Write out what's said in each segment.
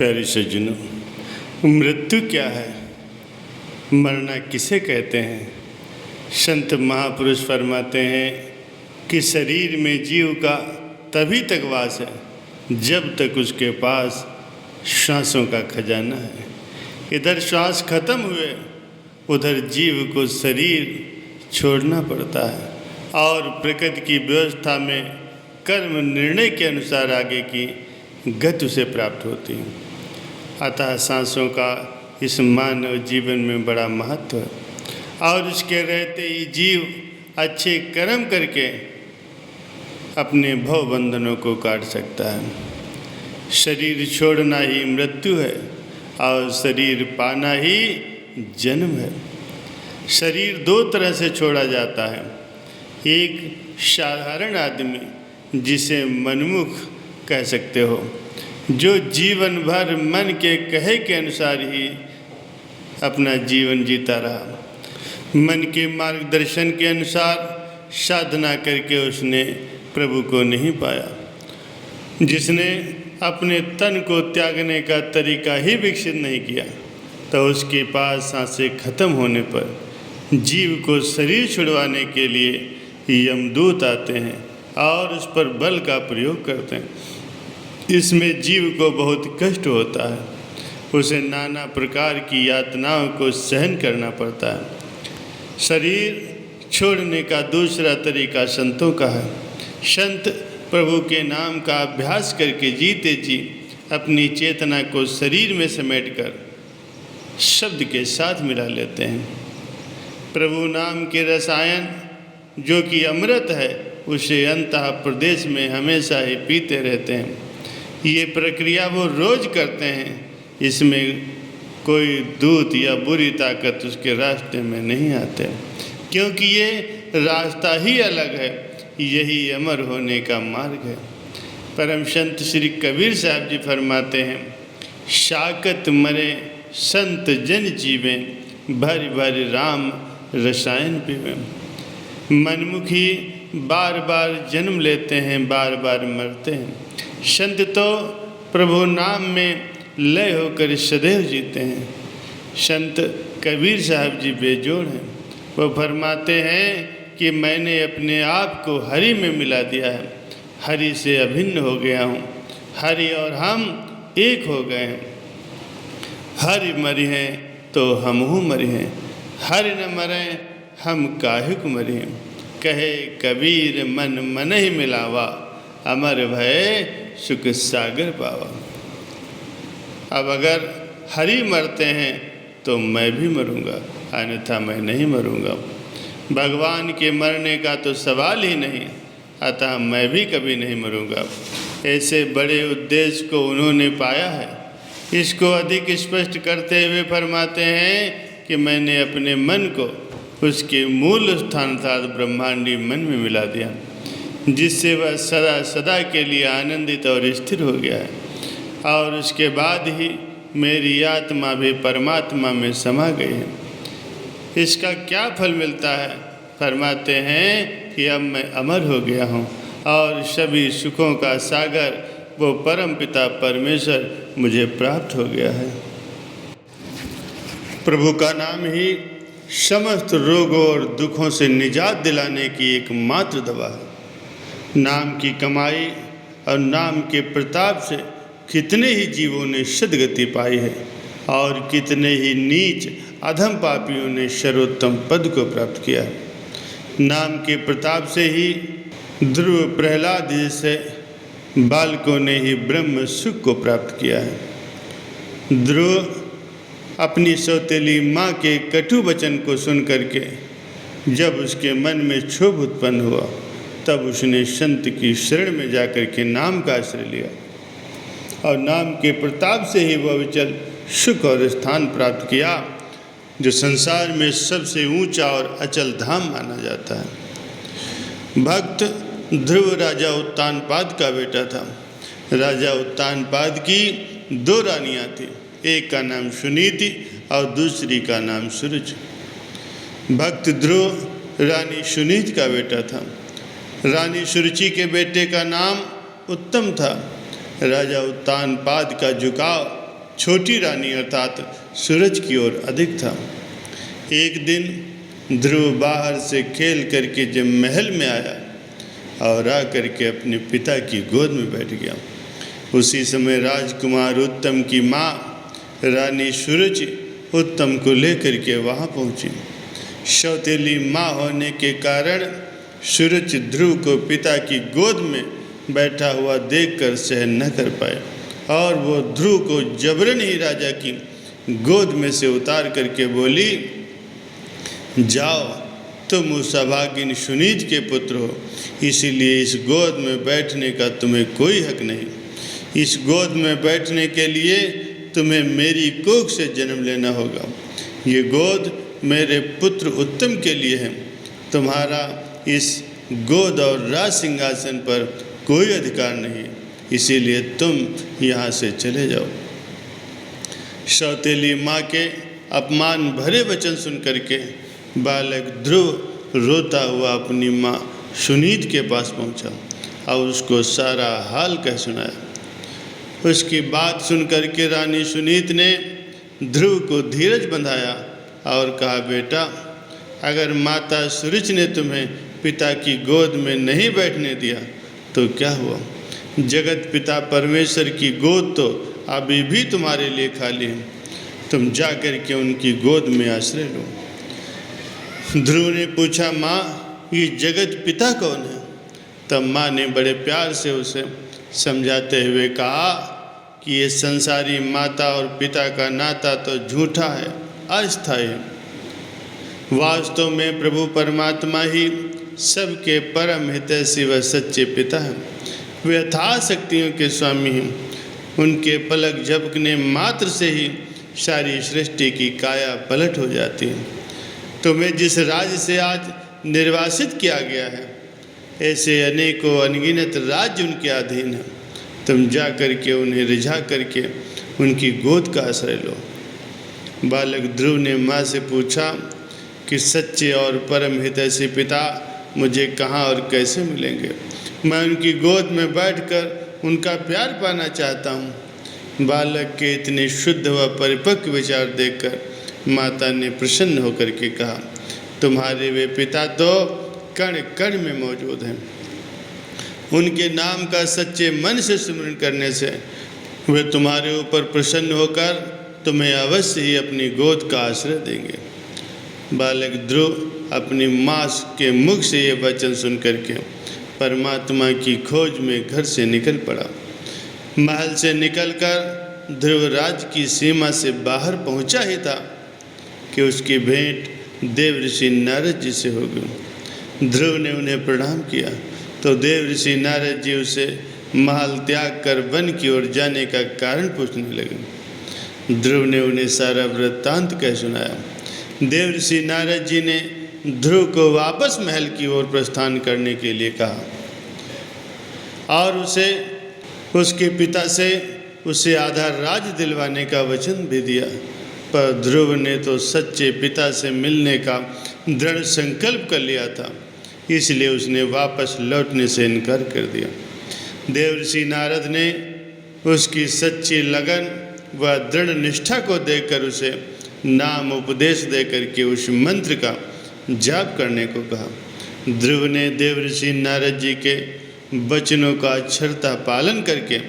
प्यारे सज्जनों, मृत्यु क्या है, मरना किसे कहते हैं। संत महापुरुष फरमाते हैं कि शरीर में जीव का तभी तक वास है जब तक उसके पास श्वासों का खजाना है। इधर श्वास खत्म हुए उधर जीव को शरीर छोड़ना पड़ता है और प्रकृति की व्यवस्था में कर्म निर्णय के अनुसार आगे की गति उसे प्राप्त होती है। अतः सांसों का इस मानव जीवन में बड़ा महत्व है और इसके रहते ही जीव अच्छे कर्म करके अपने भव बंधनों को काट सकता है। शरीर छोड़ना ही मृत्यु है और शरीर पाना ही जन्म है। शरीर दो तरह से छोड़ा जाता है। एक साधारण आदमी जिसे मनमुख कह सकते हो, जो जीवन भर मन के कहे के अनुसार ही अपना जीवन जीता रहा, मन के मार्गदर्शन के अनुसार साधना करके उसने प्रभु को नहीं पाया, जिसने अपने तन को त्यागने का तरीका ही विकसित नहीं किया, तो उसके पास सांसें खत्म होने पर जीव को शरीर छुड़वाने के लिए यमदूत आते हैं और उस पर बल का प्रयोग करते हैं। इसमें जीव को बहुत कष्ट होता है, उसे नाना प्रकार की यातनाओं को सहन करना पड़ता है। शरीर छोड़ने का दूसरा तरीका संतों का है। संत प्रभु के नाम का अभ्यास करके जीते जी अपनी चेतना को शरीर में समेटकर शब्द के साथ मिला लेते हैं। प्रभु नाम के रसायन जो कि अमृत है उसे अंतः प्रदेश में हमेशा ही पीते रहते हैं। ये प्रक्रिया वो रोज करते हैं। इसमें कोई दूत या बुरी ताकत उसके रास्ते में नहीं आते, क्योंकि ये रास्ता ही अलग है। यही अमर होने का मार्ग है। परम संत श्री कबीर साहब जी फरमाते हैं, शाकत मरे संत जन जीवें, भर भर राम रसायन पीवें। मनमुखी बार बार जन्म लेते हैं, बार बार मरते हैं। संत तो प्रभु नाम में लय होकर सदैव जीते हैं। संत कबीर साहब जी बेजोड़ हैं। वो फरमाते हैं कि मैंने अपने आप को हरि में मिला दिया है, हरि से अभिन्न हो गया हूँ, हरि और हम एक हो गए हैं। हरि मरि हैं तो हमहू मरि हैं, हरि न मरें हम काहे को मरि हैं। कहे कबीर मन मन ही मिलावा, अमर भय सुख सागर पावा। अब अगर हरि मरते हैं तो मैं भी मरूंगा, अन्यथा मैं नहीं मरूंगा। भगवान के मरने का तो सवाल ही नहीं, अतः मैं भी कभी नहीं मरूंगा। ऐसे बड़े उद्देश्य को उन्होंने पाया है। इसको अधिक स्पष्ट करते हुए फरमाते हैं कि मैंने अपने मन को उसके मूल स्थान अर्थात ब्रह्मांडी मन में मिला दिया, जिससे वह सदा सदा के लिए आनंदित और स्थिर हो गया है और उसके बाद ही मेरी आत्मा भी परमात्मा में समा गई है। इसका क्या फल मिलता है? फरमाते हैं कि अब मैं अमर हो गया हूँ और सभी सुखों का सागर वो परम पिता परमेश्वर मुझे प्राप्त हो गया है। प्रभु का नाम ही समस्त रोगों और दुखों से निजात दिलाने की एकमात्र दवा है। नाम की कमाई और नाम के प्रताप से कितने ही जीवों ने सद्गति पाई है और कितने ही नीच अधम पापियों ने सर्वोत्तम पद को प्राप्त किया है। नाम के प्रताप से ही ध्रुव प्रहलाद जैसे बालकों ने ही ब्रह्म सुख को प्राप्त किया है। ध्रुव अपनी सौतेली माँ के कटु वचन को सुन करके जब उसके मन में क्षोभ उत्पन्न हुआ, तब उसने संत की शरण में जाकर के नाम का आश्रय लिया और नाम के प्रताप से ही वह विचल सुख और स्थान प्राप्त किया, जो संसार में सबसे ऊंचा और अचल धाम माना जाता है। भक्त ध्रुव राजा उत्तानपाद का बेटा था। राजा उत्तानपाद की दो रानियां थीं, एक का नाम सुनीति और दूसरी का नाम सूरज। भक्त ध्रुव रानी सुनीति का बेटा था। रानी सुरुचि के बेटे का नाम उत्तम था। राजा उत्तानपाद का झुकाव छोटी रानी अर्थात सूरज की ओर अधिक था। एक दिन ध्रुव बाहर से खेल करके जब महल में आया और आ करके अपने पिता की गोद में बैठ गया, उसी समय राजकुमार उत्तम की माँ रानी सूरज उत्तम को लेकर के वहाँ पहुँची। सौतेली माँ होने के कारण सूरज ध्रुव को पिता की गोद में बैठा हुआ देखकर सहन न कर पाए और वो ध्रुव को जबरन ही राजा की गोद में से उतार करके बोली, जाओ, तुम उस अभागिन सुनीत के पुत्र हो, इसीलिए इस गोद में बैठने का तुम्हें कोई हक नहीं। इस गोद में बैठने के लिए तुम्हें मेरी कोख से जन्म लेना होगा। ये गोद मेरे पुत्र उत्तम के लिए है। तुम्हारा इस गोद और राज सिंहासन पर कोई अधिकार नहीं, इसीलिए तुम यहाँ से चले जाओ। सौतेली माँ के अपमान भरे वचन सुन करके बालक ध्रुव रोता हुआ अपनी माँ सुनीत के पास पहुँचा और उसको सारा हाल कह सुनाया। उसकी बात सुन करके रानी सुनीत ने ध्रुव को धीरज बंधाया और कहा, बेटा, अगर माता सूरज ने तुम्हें पिता की गोद में नहीं बैठने दिया तो क्या हुआ? जगत पिता परमेश्वर की गोद तो अभी भी तुम्हारे लिए खाली है। तुम जा कर के उनकी गोद में आश्रय लो। ध्रुव ने पूछा, माँ, ये जगत पिता कौन है? तब माँ ने बड़े प्यार से उसे समझाते हुए कहा कि ये संसारी माता और पिता का नाता तो झूठा है, अस्थायी है। वास्तव में प्रभु परमात्मा ही सबके परम हितैषी व सच्चे पिता हैं। वे अथाह शक्तियों के स्वामी हैं। उनके पलक झपकने मात्र से ही सारी सृष्टि की काया पलट हो जाती है। तुम्हें जिस राज्य से आज निर्वासित किया गया है, ऐसे अनेकों अनगिनत राज्य उनके अधीन हैं। तुम जा करके उन्हें रिझा करके उनकी गोद का आश्रय लो। बालक ध्रुव ने माँ से पूछा कि सच्चे और परम हितैषी पिता मुझे कहाँ और कैसे मिलेंगे? मैं उनकी गोद में बैठकर उनका प्यार पाना चाहता हूँ। बालक के इतने शुद्ध व परिपक्व विचार देखकर माता ने प्रसन्न होकर के कहा, तुम्हारे वे पिता तो कण कण में मौजूद हैं। उनके नाम का सच्चे मन से स्मरण करने से वे तुम्हारे ऊपर प्रसन्न होकर तुम्हें अवश्य ही अपनी गोद का आश्रय देंगे। बालक ध्रुव अपनी माँ के मुख से ये वचन सुन करके परमात्मा की खोज में घर से निकल पड़ा। महल से निकलकर ध्रुवराज की सीमा से बाहर पहुंचा ही था कि उसकी भेंट देव ऋषि नारद जी से हो गई। ध्रुव ने उन्हें प्रणाम किया तो देव ऋषि नारद जी उसे महल त्याग कर वन की ओर जाने का कारण पूछने लगे। ध्रुव ने उन्हें सारा वृत्तांत कह सुनाया। देव ऋषि नारद जी ने ध्रुव को वापस महल की ओर प्रस्थान करने के लिए कहा और उसके पिता से उसे आधा राज्य दिलवाने का वचन भी दिया। पर ध्रुव ने तो सच्चे पिता से मिलने का दृढ़ संकल्प कर लिया था, इसलिए उसने वापस लौटने से इनकार कर दिया। देव ऋषि नारद ने उसकी सच्ची लगन व दृढ़ निष्ठा को देखकर उसे नाम उपदेश देकर के उस मंत्र का जाप करने को कहा। ध्रुव ने देव ऋषि नारद जी के वचनों का अक्षरता पालन करके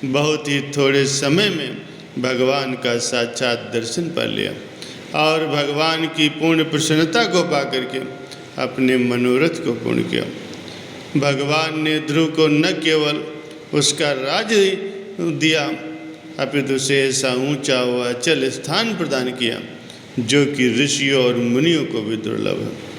बहुत ही थोड़े समय में भगवान का साक्षात दर्शन पा लिया और भगवान की पूर्ण प्रसन्नता को पा करके अपने मनोरथ को पूर्ण किया। भगवान ने ध्रुव को न केवल उसका राज्य दिया अपितु उसे ऐसा ऊंचा व अचल स्थान प्रदान किया जो कि ऋषियों और मुनियों को भी दुर्लभ है।